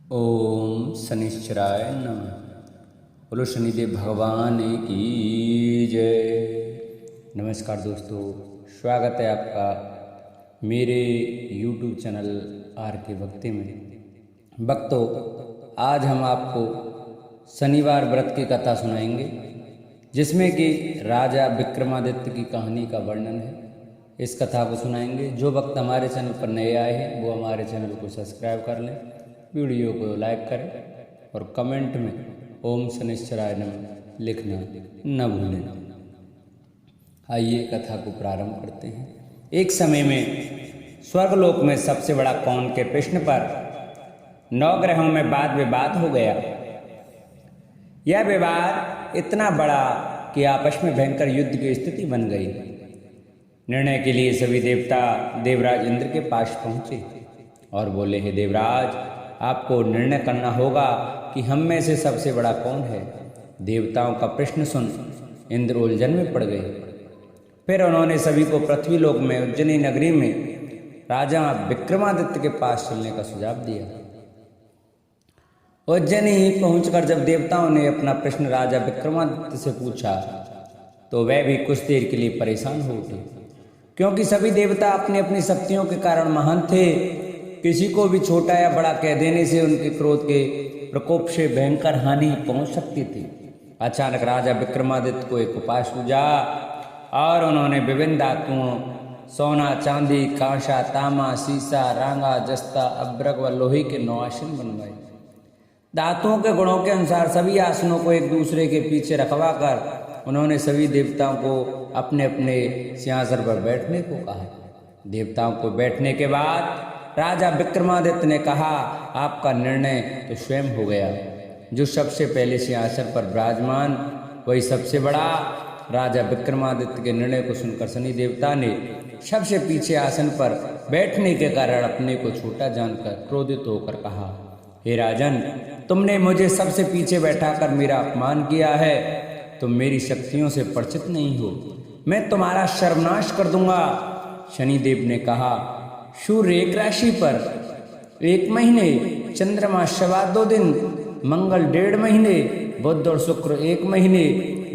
ओम शनिश्चराय नमः। बोलो शनिदेव भगवान की जय। नमस्कार दोस्तों, स्वागत है आपका मेरे YouTube चैनल आर के भक्ति में। भक्तों, आज हम आपको शनिवार व्रत की कथा सुनाएंगे, जिसमें कि राजा विक्रमादित्य की कहानी का वर्णन है। इस कथा को सुनाएंगे। जो भक्त हमारे चैनल पर नए आए हैं वो हमारे चैनल को सब्सक्राइब कर लें, वीडियो को लाइक करें और कमेंट में ओम शनिश्चराय नमः लिखना न भूलें। आइए कथा को प्रारंभ करते हैं। एक समय में स्वर्गलोक में सबसे बड़ा कौन के प्रश्न पर 9 ग्रहों में वाद विवाद हो गया। यह विवाद इतना बड़ा कि आपस में भयंकर युद्ध की स्थिति बन गई। निर्णय के लिए सभी देवता देवराज इंद्र के पास पहुंचे और बोले, हे देवराज, आपको निर्णय करना होगा कि हम में से सबसे बड़ा कौन है। देवताओं का प्रश्न सुन इंद्र उलझन में पड़ गए। फिर उन्होंने सभी को पृथ्वी लोक में उज्जैनी नगरी में राजा विक्रमादित्य के पास चलने का सुझाव दिया। उज्जैनी पहुंचकर जब देवताओं ने अपना प्रश्न राजा विक्रमादित्य से पूछा तो वह भी कुछ देर के लिए परेशान हो उठे, क्योंकि सभी देवता अपनी अपनी शक्तियों के कारण महान थे। किसी को भी छोटा या बड़ा कह देने से उनके क्रोध के प्रकोप से भयंकर हानि पहुंच सकती थी। अचानक राजा विक्रमादित्य को एक उपाय सूझा और उन्होंने विभिन्न धातुओं सोना, चांदी, कांसा, तांबा, सीसा, रांगा, जस्ता, अब्रक व लोहे के 9 आसन बनवाए। धातुओं के गुणों के अनुसार सभी आसनों को एक दूसरे के पीछे रखवा कर उन्होंने सभी देवताओं को अपने अपने सिंहासन पर बैठने को कहा। देवताओं को बैठने के बाद राजा विक्रमादित्य ने कहा, आपका निर्णय तो स्वयं हो गया। जो सबसे पहले सिंहासन पर विराजमान वही सबसे बड़ा। राजा विक्रमादित्य के निर्णय को सुनकर शनि देवता ने सबसे पीछे आसन पर बैठने के कारण अपने को छोटा जानकर क्रोधित होकर कहा, हे राजन, तुमने मुझे सबसे पीछे बैठाकर मेरा अपमान किया है। तुम मेरी शक्तियों से परिचित नहीं हो, मैं तुम्हारा सर्वनाश कर दूंगा। शनिदेव ने कहा, सूर्य एक राशि पर 1 महीने, चंद्रमा 2.25 दिन, मंगल 1.5 महीने, बुध और शुक्र 1 महीने,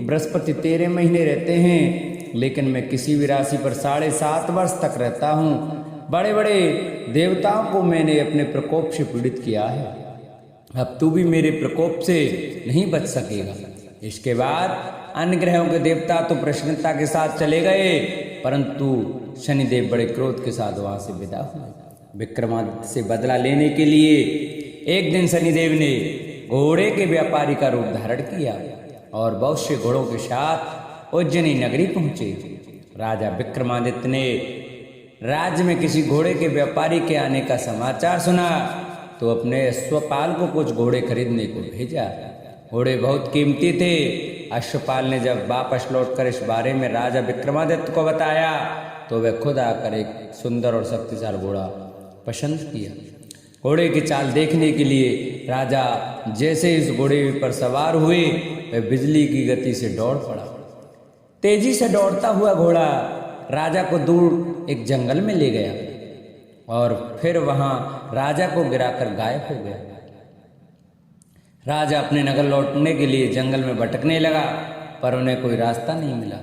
बृहस्पति 13 महीने रहते हैं, लेकिन मैं किसी भी राशि पर 7.5 वर्ष तक रहता हूँ। बड़े बड़े देवताओं को मैंने अपने प्रकोप से पीड़ित किया है। अब तू भी मेरे प्रकोप से नहीं बच सकेगा। इसके बाद अन्य ग्रहों के देवता तो प्रसन्नता के साथ चले गए, परंतु शनिदेव बड़े क्रोध के साथ वहां से विदा हुए। विक्रमादित्य से बदला लेने के लिए एक दिन शनिदेव ने घोड़े के व्यापारी का रूप धारण किया और बहुत से घोड़ों के साथ उज्जैनी नगरी पहुंचे। राजा विक्रमादित्य ने राज्य में किसी घोड़े के व्यापारी के आने का समाचार सुना तो अपने अश्वपाल को कुछ घोड़े खरीदने को भेजा। घोड़े बहुत कीमती थे। अश्वपाल ने जब वापस लौटकर इस बारे में राजा विक्रमादित्य को बताया तो वह खुद आकर एक सुंदर और शक्तिशाली घोड़ा पसंद किया। घोड़े की चाल देखने के लिए राजा जैसे इस घोड़े पर सवार हुए वह बिजली की गति से दौड़ पड़ा। तेजी से दौड़ता हुआ घोड़ा राजा को दूर एक जंगल में ले गया और फिर वहां राजा को गिराकर गायब हो गया। राजा अपने नगर लौटने के लिए जंगल में भटकने लगा, पर उन्हें कोई रास्ता नहीं मिला।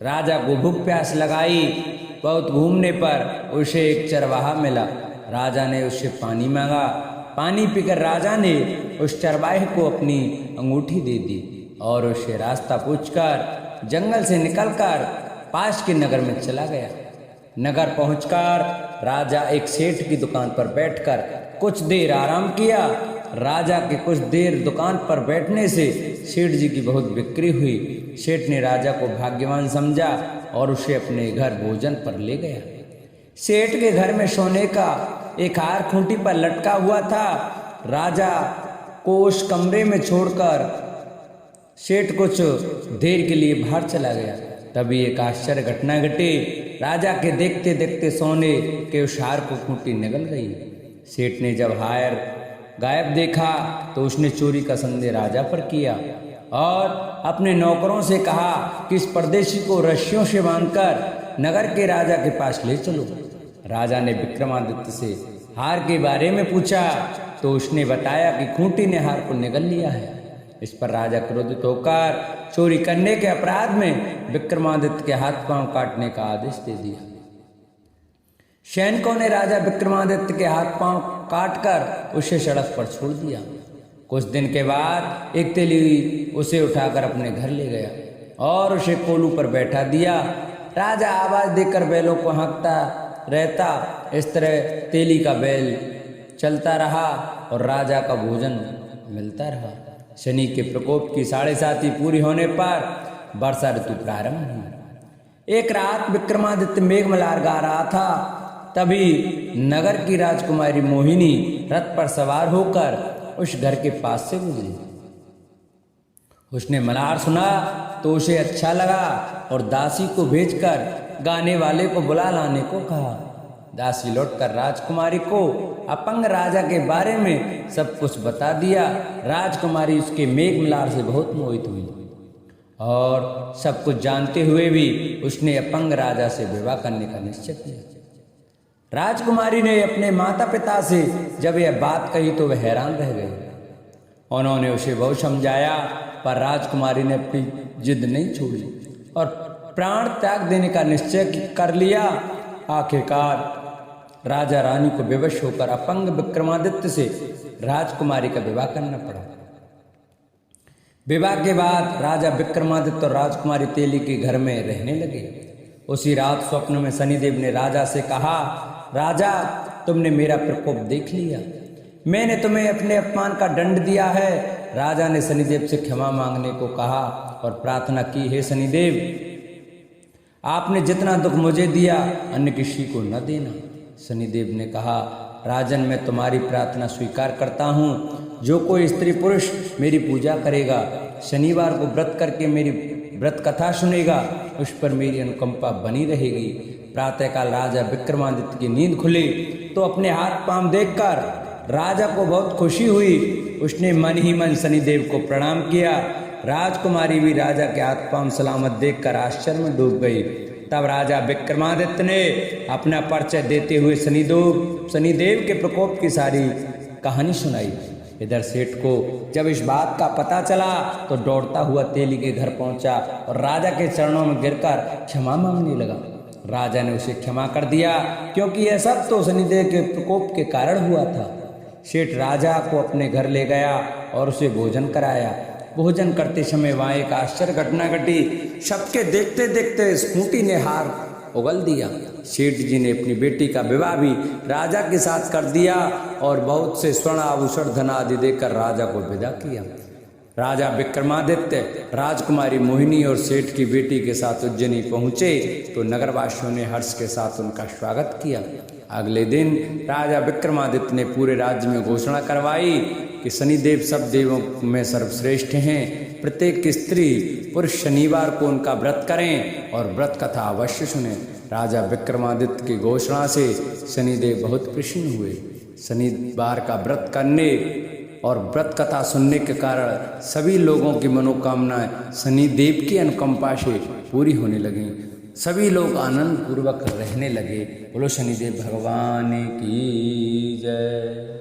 राजा को भूख प्यास लगाई। बहुत घूमने पर उसे एक चरवाहा मिला। राजा ने उससे पानी मांगा। पानी पीकर राजा ने उस चरवाहे को अपनी अंगूठी दे दी और उससे रास्ता पूछकर जंगल से निकलकर पास के नगर में चला गया। नगर पहुंचकर राजा एक सेठ की दुकान पर बैठकर कुछ देर आराम किया। राजा के कुछ देर दुकान पर बैठने से सेठ जी की बहुत बिक्री हुई। सेठ ने राजा को भाग्यवान समझा और उसे अपने घर भोजन पर ले गया। सेठ के घर में सोने का एक हार खूंटी पर लटका हुआ था। राजा को उस कमरे में छोड़कर सेठ कुछ देर के लिए बाहर चला गया। तभी एक आश्चर्य घटना घटी। राजा के देखते देखते सोने के उस हार को खूंटी निगल गई। सेठ ने जब हार गायब देखा तो उसने चोरी का संदेह राजा पर किया और अपने नौकरों से कहा कि इस परदेशी को रस्सियों से बांधकर नगर के राजा के पास ले चलो। राजा ने विक्रमादित्य से हार के बारे में पूछा तो उसने बताया कि खूंटी ने हार को निगल लिया है। इस पर राजा क्रोधित होकर चोरी करने के अपराध में विक्रमादित्य के हाथ पांव काटने का आदेश दे दिया। सैनिकों ने राजा विक्रमादित्य के हाथ पांव काटकर उसे सड़क पर छोड़ दिया। कुछ दिन के बाद एक तेली उसे उठाकर अपने घर ले गया और उसे कोलू पर बैठा दिया। राजा आवाज देकर बैलों को हाँकता रहता। इस तरह तेली का बैल चलता रहा और राजा का भोजन मिलता रहा। शनि के प्रकोप की 7.5 पूरी होने पर वर्षा ऋतु प्रारंभ हुई। एक रात विक्रमादित्य मेघमल्हार गा रहा था, तभी नगर की राजकुमारी मोहिनी रथ पर सवार होकर उस घर के पास से गुजरी। उसने मल्हार सुना तो उसे अच्छा लगा और दासी को भेजकर गाने वाले को बुला लाने को कहा। दासी लौटकर राजकुमारी को अपंग राजा के बारे में सब कुछ बता दिया। राजकुमारी उसके मेघमल्हार से बहुत मोहित हुई और सब कुछ जानते हुए भी उसने अपंग राजा से विवाह करने का निश्चय किया। राजकुमारी ने अपने माता पिता से जब यह बात कही तो वह हैरान रह गए। उन्होंने उसे बहुत समझाया पर राजकुमारी ने अपनी जिद नहीं छोड़ी और प्राण त्याग देने का निश्चय कर लिया। आखिरकार राजा रानी को विवश होकर अपंग विक्रमादित्य से राजकुमारी का विवाह करना पड़ा। विवाह के बाद राजा विक्रमादित्य और राजकुमारी तेली के घर में रहने लगे। उसी रात स्वप्न में शनिदेव ने राजा से कहा, राजा तुमने मेरा प्रकोप देख लिया, मैंने तुम्हें अपने अपमान का दंड दिया है। राजा ने शनिदेव से क्षमा मांगने को कहा और प्रार्थना की, हे शनिदेव आपने जितना दुख मुझे दिया अन्य किसी को न देना। शनिदेव ने कहा, राजन मैं तुम्हारी प्रार्थना स्वीकार करता हूँ। जो कोई स्त्री पुरुष मेरी पूजा करेगा, शनिवार को व्रत करके मेरी व्रत कथा सुनेगा, उस पर मेरी अनुकंपा बनी रहेगी। प्रातःकाल राजा विक्रमादित्य की नींद खुली तो अपने हाथ पांव देखकर राजा को बहुत खुशी हुई। उसने मन ही मन शनिदेव को प्रणाम किया। राजकुमारी भी राजा के हाथ पांव सलामत देखकर आश्चर्य में डूब गई। तब राजा विक्रमादित्य ने अपना परिचय देते हुए शनिदेव के प्रकोप की सारी कहानी सुनाई। इधर सेठ को जब इस बात का पता चला तो दौड़ता हुआ तेली के घर पहुंचा और राजा के चरणों में गिरकर क्षमा मांगने लगा। राजा ने उसे क्षमा कर दिया क्योंकि यह सब तो शनिदेव के प्रकोप के कारण हुआ था। सेठ राजा को अपने घर ले गया और उसे भोजन कराया। भोजन करते समय वहाँ एक आश्चर्य घटना घटी। सबके देखते देखते खूंटी ने हार उगल दिया। सेठ जी ने अपनी बेटी का विवाह भी राजा के साथ कर दिया और बहुत से स्वर्ण आभूषण धन आदि देकर राजा को विदा किया। राजा विक्रमादित्य राजकुमारी मोहिनी और सेठ की बेटी के साथ उज्जैनी पहुंचे तो नगरवासियों ने हर्ष के साथ उनका स्वागत किया। अगले दिन राजा विक्रमादित्य ने पूरे राज्य में घोषणा करवाई कि शनिदेव सब देवों में सर्वश्रेष्ठ हैं। प्रत्येक स्त्री पुरुष शनिवार को उनका व्रत करें और व्रत कथा अवश्य सुने। राजा विक्रमादित्य की घोषणा से शनिदेव बहुत प्रसन्न हुए। शनिवार का व्रत करने और व्रत कथा सुनने के कारण सभी लोगों की मनोकामनाएं शनिदेव की अनुकंपा से पूरी होने लगी। सभी लोग आनंद पूर्वक रहने लगे। बोलो शनिदेव भगवान की जय।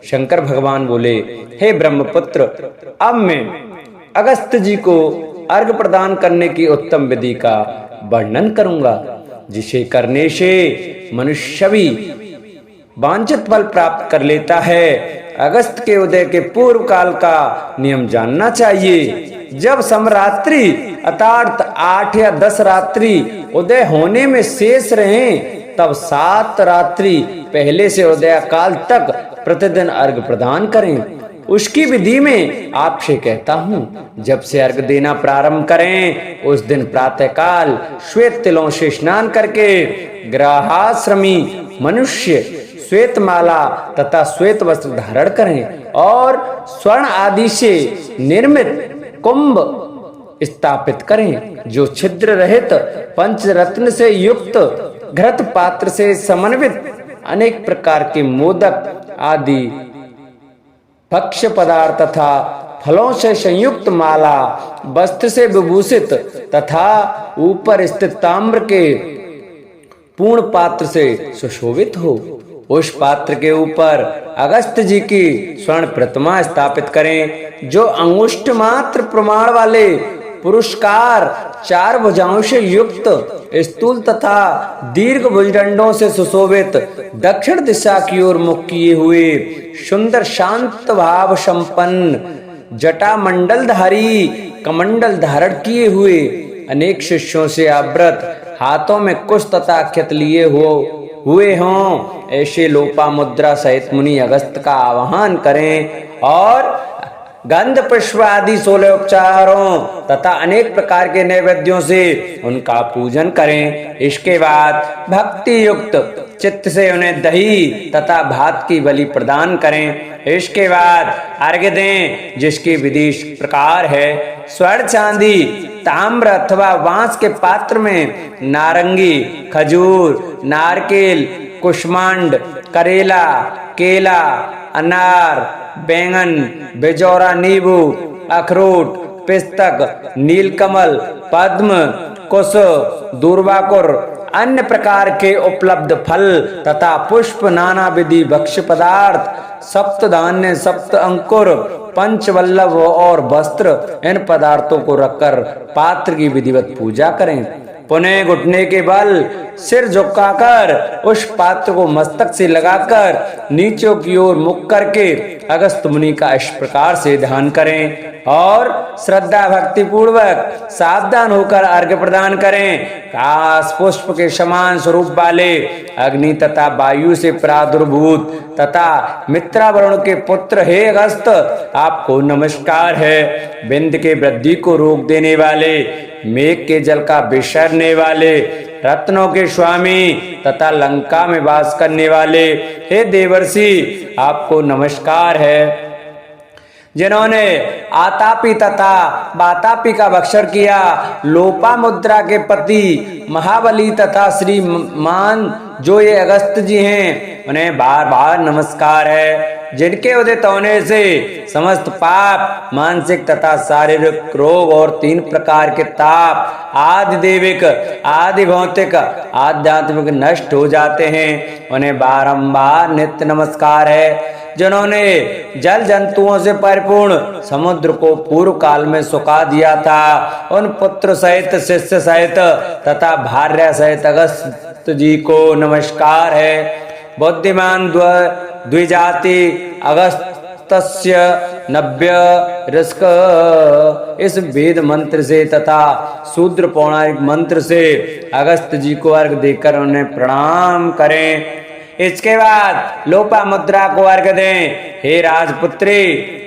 शंकर भगवान बोले, हे ब्रह्मपुत्र, अब मैं अगस्त्य जी को अर्घ प्रदान करने की उत्तम विधि का वर्णन करूंगा, जिसे करने से मनुष्य भी वांछित फल प्राप्त कर लेता है। अगस्त के उदय के पूर्व काल का नियम जानना चाहिए। जब समरात्रि अर्थात 8 या 10 रात्रि उदय होने में शेष रहें तब 7 रात्रि पहले से उदय काल तक प्रतिदिन अर्घ प्रदान करें। उसकी विधि में आपसे कहता हूँ, जब से अर्घ देना प्रारंभ करें उस दिन प्रातःकाल श्वेत तिलों से स्नान करके गृहस्थाश्रमी मनुष्य श्वेत माला तथा श्वेत वस्त्र धारण करें और स्वर्ण आदि से निर्मित कुंभ स्थापित करें, जो छिद्र रहित पंचरत्न से युक्त घृत पात्र से समन्वित अनेक प्रकार के मोदक आदि भक्ष्य पदार्थ तथा फलों से संयुक्त माला वस्त्र से विभूषित तथा ऊपर स्थित ताम्र के पूर्ण पात्र से सुशोभित हो। उस पात्र के ऊपर अगस्त जी की स्वर्ण प्रतिमा स्थापित करें, जो अंगुष्ठ मात्र प्रमाण वाले पुरुषकार 4 भुजाओं से युक्त स्थूल तथा दीर्घ भुजदंडों से सुशोभित दक्षिण दिशा की ओर मुख किए हुए सुंदर शांत भाव संपन्न जटा मंडलधारी कमंडल धारण किए हुए अनेक शिष्यों से आवृत हाथों में कुश तथा अक्षत लिए हुए हों, ऐसे लोपा मुद्रा सहित मुनि अगस्त का आवाहन करें और गंध पुष्प आदि 16 उपचारों तथा अनेक प्रकार के नैवेद्यों से उनका पूजन करें। इसके बाद भक्ति युक्त चित्त से उन्हें दही तथा भात की बलि प्रदान करें। इसके बाद अर्घ्य दें, जिसकी विधि इस प्रकार है। स्वर्ण चांदी ताम्र अथवा बांस के पात्र में नारंगी, खजूर, नारकेल, कुष्मांड, करेला, केला, अनार, बैंगन, बेजौरा नींबू, अखरोट, पिस्तक, नीलकमल, पद्म, कुश, दूर्वाकुर, अन्य प्रकार के उपलब्ध फल तथा पुष्प, नाना विधि भक्ष्य पदार्थ, सप्त धान्य, सप्त अंकुर, पंचवल्लभ और वस्त्र, इन पदार्थों को रखकर पात्र की विधिवत पूजा करें। पुनः घुटने के बल सिर झुकाकर उस पात्र को मस्तक से लगाकर नीचों की ओर मुख करके अगस्त मुनि का इस प्रकार से ध्यान करें और श्रद्धा भक्ति पूर्वक सावधान होकर अर्घ्य प्रदान करें। काश पुष्प के समान स्वरूप वाले अग्नि तथा वायु से प्रादुर्भूत तथा मित्रा वरुण के पुत्र हे अगस्त, आपको नमस्कार है। बिंद के वृद्धि को रोक देने वाले, मेघ के जल का विसरने वाले, रत्नों के स्वामी तथा लंका में वास करने वाले हे देवर्षि, आपको नमस्कार है। जिन्होंने आतापी तथा बातापी का भक्षण किया, लोपा मुद्रा के पति महाबली तथा श्रीमान जो ये अगस्त जी हैं, उन्हें बार बार नमस्कार है। जिनके उदित होने से समस्त पाप, मानसिक तथा शारीरिक रोग और 3 प्रकार के ताप, आदि देविक, आदि भौतिक, आध्यात्मिक नष्ट हो जाते हैं, उन्हें बारंबार नित्य नमस्कार है। जिन्होंने जल जंतुओं से परिपूर्ण समुद्र को पूर्व काल में सुखा दिया था, उन पुत्र सहित, शिष्य सहित तथा भार्या सहित अगस्त जी को नमस्कार है। बुद्धिमान द्विजाति अगस्तस्य नव्य ऋष्क, इस वेद मंत्र से तथा शूद्र पौराणिक मंत्र से अगस्त जी को अर्घ देकर उन्हें प्रणाम करें। इसके बाद लोपा मुद्रा को अर्घ दें। हे राजपुत्री,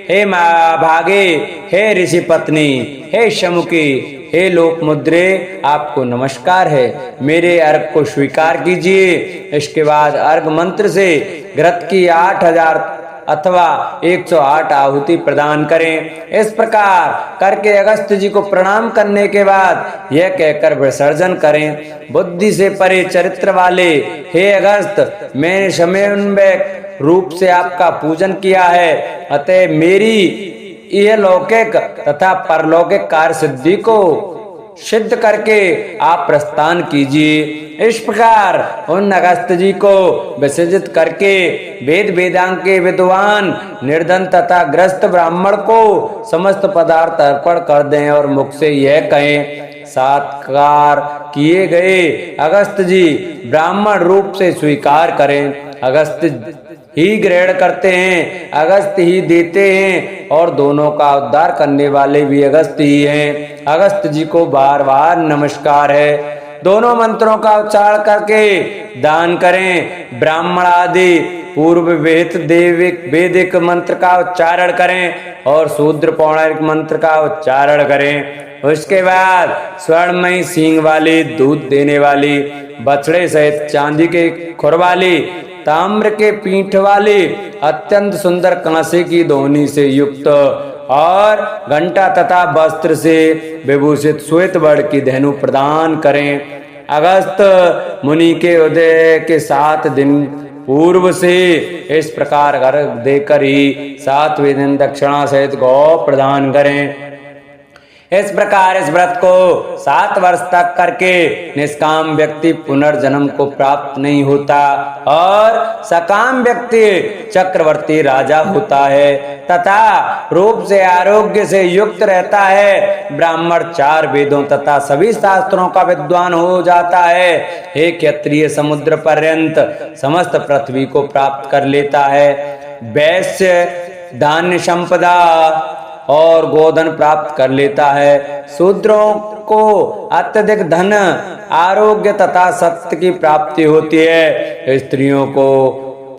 हे भागे, हे ऋषि पत्नी, हे शमुकी, हे लोक मुद्रे, आपको नमस्कार है। मेरे अर्घ को स्वीकार कीजिए। इसके बाद अर्घ मंत्र से घृत की 8000 अथवा 108 आहुति प्रदान करें। इस प्रकार करके अगस्त जी को प्रणाम करने के बाद यह कहकर विसर्जन करें। बुद्धि से परे चरित्र वाले हे अगस्त, मैंने समन्वय रूप से आपका पूजन किया है, अतः मेरी यह लौकिक तथा परलौकिक कार्य सिद्धि को सिद्ध करके आप प्रस्थान कीजिए। इस प्रकार उन अगस्त जी को विसर्जित करके वेद वेदांग के विद्वान, निर्धन तथा ग्रस्त ब्राह्मण को समस्त पदार्थ अर्पण कर दें और मुख से यह कहें, सात्कार किए गए अगस्त जी ब्राह्मण रूप से स्वीकार करें। अगस्त ही ग्रहण करते हैं, अगस्त ही देते हैं और दोनों का उद्धार करने वाले भी अगस्त ही हैं। अगस्त जी को बार बार नमस्कार है। दोनों मंत्रों का उच्चारण करके दान करें। ब्राह्मण आदि पूर्व विहित वैदिक मंत्र का उच्चारण करें और शूद्र पौराणिक मंत्र का उच्चारण करें। उसके बाद स्वर्णमयी सींग वाली, दूध देने वाली, बछड़े सहित चांदी के खुर वाली, ताम्र के पीठ वाली, अत्यंत सुंदर कांसे की धोनी से युक्त और घंटा तथा वस्त्र से विभूषित श्वेत वर्ण की धेनु प्रदान करें। अगस्त मुनि के उदय के 7 दिन पूर्व से इस प्रकार अर्घ देकर ही 7वें दिन दक्षिणा सहित गौ प्रदान करें। इस प्रकार इस व्रत को 7 वर्ष तक करके निष्काम व्यक्ति पुनर्जन्म को प्राप्त नहीं होता और सकाम व्यक्ति चक्रवर्ती राजा होता है तथा रूप से आरोग्य से युक्त रहता है। ब्राह्मण 4 वेदों तथा सभी शास्त्रों का विद्वान हो जाता है। हे क्षत्रिय समुद्र पर्यंत समस्त पृथ्वी को प्राप्त कर लेता है। वैश्य धान्य संपदा और गोधन प्राप्त कर लेता है। शूद्रों को अत्यधिक धन आरोग्य तथा सत्य की प्राप्ति होती है। स्त्रियों को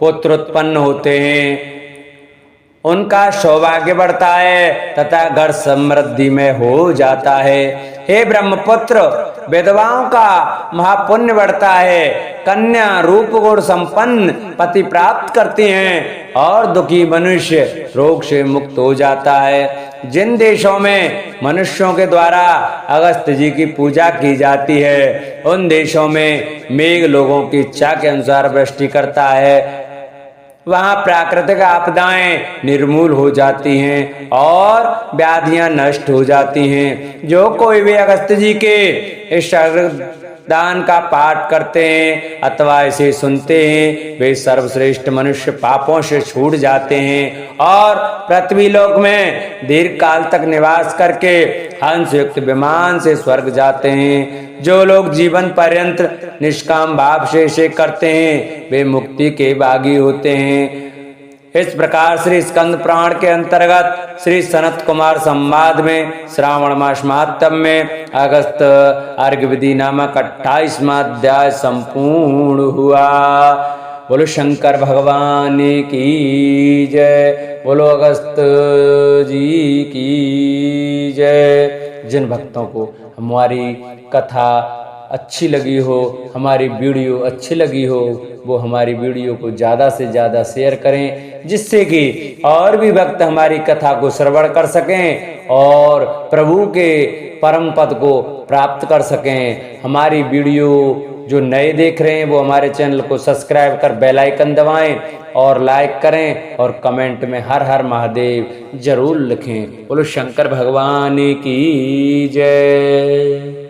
पुत्र उत्पन्न होते हैं, उनका सौभाग्य बढ़ता है तथा घर समृद्धि में हो जाता है। हे ब्रह्मपुत्र, विधवाओं का महापुण्य बढ़ता है। कन्या रूप गुण संपन्न पति प्राप्त करती हैं और दुखी मनुष्य रोग से मुक्त हो जाता है। जिन देशों में मनुष्यों के द्वारा अगस्त्य जी की पूजा की जाती है उन देशों में मेघ लोगों की इच्छा के अनुसार वृष्टि करता है। वहाँ प्राकृतिक आपदाएं निर्मूल हो जाती हैं और व्याधियां नष्ट हो जाती हैं। जो कोई भी अगस्त्य जी के इस दान का पाठ करते हैं अथवा इसे सुनते हैं वे सर्वश्रेष्ठ मनुष्य पापों से छूट जाते हैं और पृथ्वी लोक में दीर्घ काल तक निवास करके हंस युक्त विमान से स्वर्ग जाते हैं। जो लोग जीवन पर्यंत निष्काम भाव से इसे करते हैं वे मुक्ति के भागी होते हैं। इस प्रकार श्री स्कंद पुराण के अंतर्गत श्री सनत कुमार संवाद में श्रावण मास महात्म्य में अगस्त अर्घ्य विधि नामक 28वां अध्याय संपूर्ण हुआ। बोलो शंकर भगवान की जय, बोलो अगस्त जी की जय। जिन भक्तों को हमारी कथा अच्छी लगी हो, हमारी वीडियो अच्छी लगी हो, वो हमारी वीडियो को ज़्यादा से ज़्यादा शेयर करें जिससे कि और भी भक्त हमारी कथा को श्रवण कर सकें और प्रभु के परम पद को प्राप्त कर सकें। हमारी वीडियो जो नए देख रहे हैं वो हमारे चैनल को सब्सक्राइब कर बेल आइकन दबाएं और लाइक करें और कमेंट में हर हर महादेव जरूर लिखें। बोलो शंकर भगवान की जय।